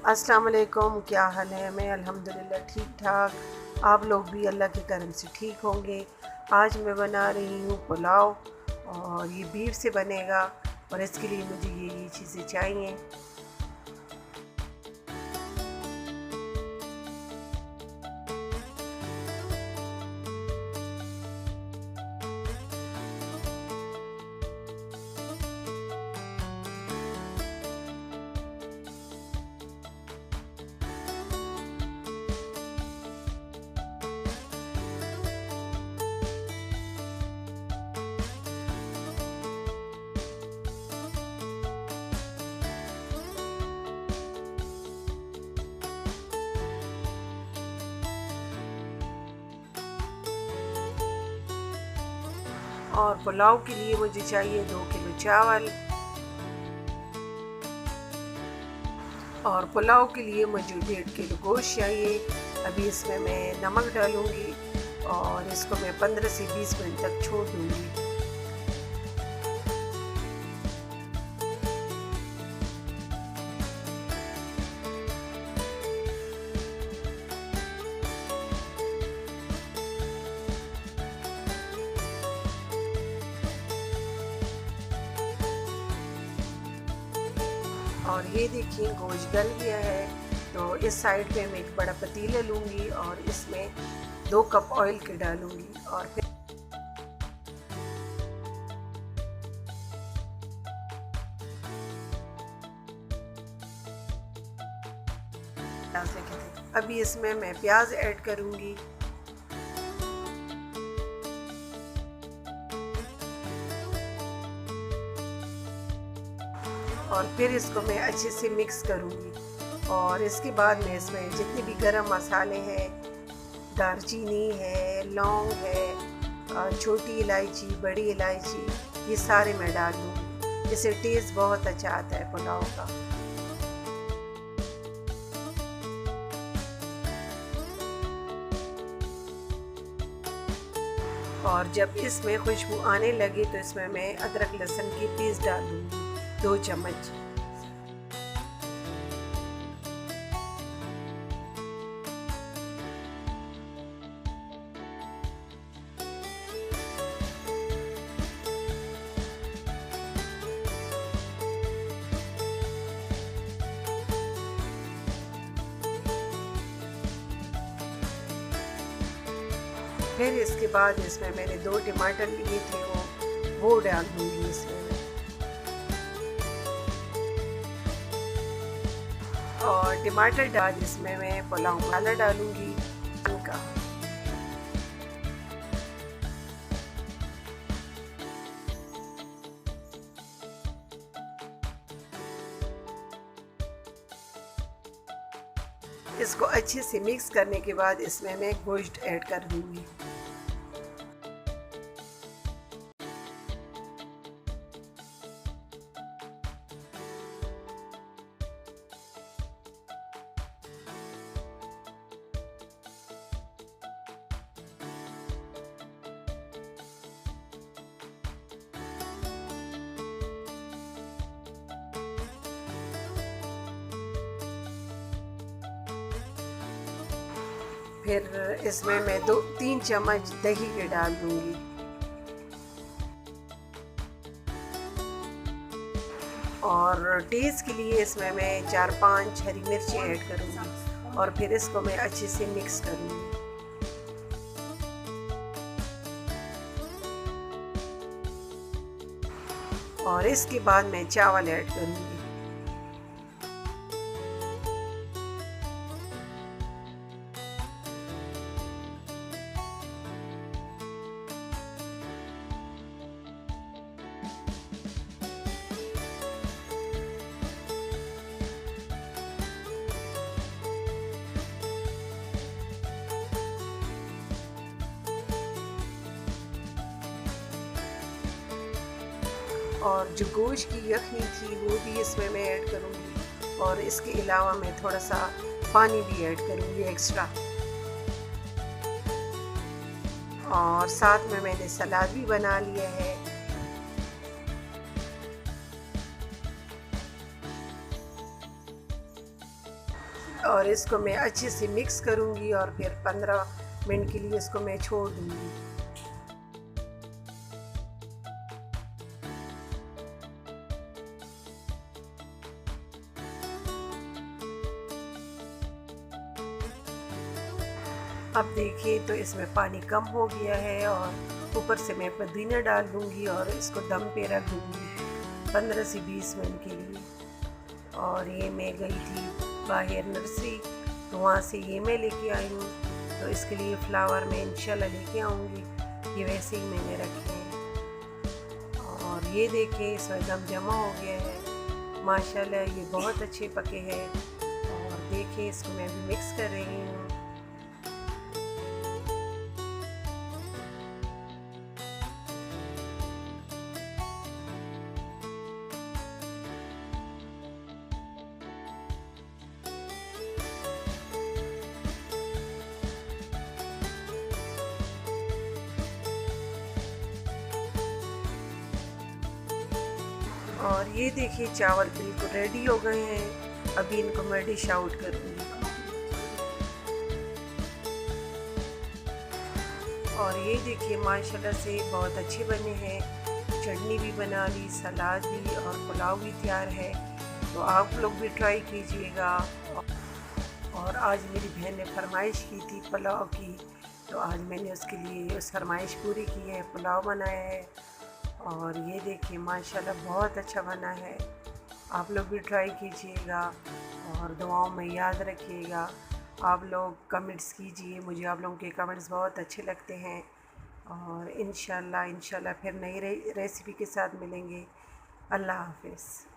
अस्सलाम वालेकुम। क्या हाल है? मैं अल्हम्दुलिल्लाह ठीक ठाक। आप लोग भी अल्लाह के करम से ठीक होंगे। आज मैं बना रही हूँ पुलाव और ये बीफ से बनेगा और इसके लिए मुझे ये चीज़ें चाहिए। और पुलाव के लिए मुझे चाहिए 2 किलो चावल और पुलाव के लिए मुझे 1.5 किलो गोश्त चाहिए। अभी इसमें मैं नमक डालूँगी और इसको मैं 15 से 20 मिनट तक छोड़ दूँगी। और ये देखिए गोश्त गल गया है। तो इस साइड पे मैं एक बड़ा पतीला लूँगी और इसमें 2 कप ऑयल के डालूँगी और फिर अभी इसमें मैं प्याज ऐड करूँगी और फिर इसको मैं अच्छे से मिक्स करूँगी। और इसके बाद मैं इसमें जितने भी गरम मसाले हैं, दालचीनी है, लौंग है, छोटी इलायची, बड़ी इलायची, ये सारे मैं डाल दूँगी। इससे टेस्ट बहुत अच्छा आता है पुलाव का। और जब इसमें खुशबू आने लगे तो इसमें मैं अदरक लहसुन की पेस्ट डाल दूँगी 2 चम्मच। फिर इसके बाद इसमें मैंने 2 टमाटर लिए थे वो डाल दूँगी इसमें मैं। और टमाटर डाल इसमें मैं पुलाव मसाला डालूँगी हल्का। इसको अच्छे से मिक्स करने के बाद इसमें मैं गोश्त ऐड कर दूँगी। फिर इसमें मैं 2-3 चम्मच दही के डाल दूँगी। और टेस्ट के लिए इसमें मैं 4-5 हरी मिर्ची ऐड करूँगी और फिर इसको मैं अच्छे से मिक्स करूँगी। और इसके बाद मैं चावल ऐड करूँगी। और जो गोश्त की यखनी थी वो भी इसमें मैं ऐड करूँगी और इसके अलावा मैं थोड़ा सा पानी भी ऐड करूँगी एक्स्ट्रा। और साथ में मैंने सलाद भी बना लिया है। और इसको मैं अच्छे से मिक्स करूँगी और फिर 15 मिनट के लिए इसको मैं छोड़ दूँगी। अब देखिए तो इसमें पानी कम हो गया है और ऊपर से मैं पुदीना डाल दूँगी और इसको दम पे रख दूँगी 15 से 20 मिनट के लिए। और ये मैं गई थी बाहर नर्सरी, तो वहाँ से ये मैं लेके आई हूँ। तो इसके लिए फ्लावर मैं इंशाल्लाह लेके आऊँगी। ये वैसे ही मैंने रखे हैं और ये देखिए इसमें दम जमा हो गया है माशाल्लाह। ये बहुत अच्छे पके हैं और देखिए इसको मैं भी मिक्स कर रही हूँ। और ये देखिए चावल बिल्कुल रेडी हो गए हैं। अभी इनको मैं डिश आउट करूँगी। और ये देखिए माशाल्लाह से बहुत अच्छे बने हैं। चटनी भी बना ली, सलाद भी और पुलाव भी तैयार है। तो आप लोग भी ट्राई कीजिएगा। और आज मेरी बहन ने फरमाइश की थी पुलाव की, तो आज मैंने उसके लिए उस फरमाइश पूरी की है, पुलाव बनाया है। और ये देखिए माशाल्लाह बहुत अच्छा बना है। आप लोग भी ट्राई कीजिएगा और दुआओं में याद रखिएगा। आप लोग कमेंट्स कीजिए, मुझे आप लोगों के कमेंट्स बहुत अच्छे लगते हैं। और इंशाल्लाह फिर नई रेसिपी के साथ मिलेंगे। अल्लाह हाफ़िज़।